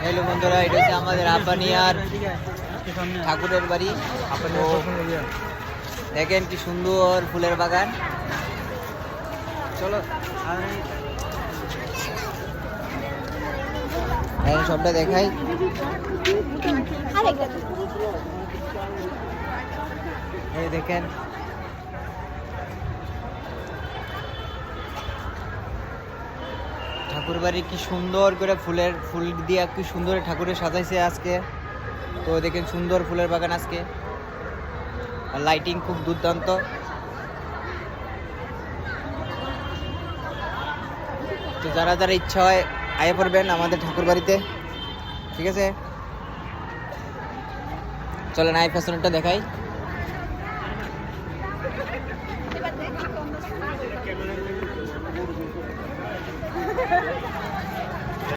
Hello বন্ধুরা, এটা হচ্ছে আমাদের আব্বানিয়ার ঠাকুরের বাড়ি। তো দেখেন কি সুন্দর ফুলের বাগান। চলো সবটা দেখাই। এই দেখেন ঠাকুর বাড়ি কি সুন্দর করে ফুল দিয়ে কি সুন্দর ঠাকুরের সাজাইছে আজকে। তো দেখেন সুন্দর ফুলের বাগান আজকে, আর লাইটিং খুব দুর্দান্ত। তো যারা যারা ইচ্ছা হয় আয়ে পড়বেন আমাদের ঠাকুর বাড়িতে, ঠিক আছে? চলেন আই ফ্যাশনটা দেখাই।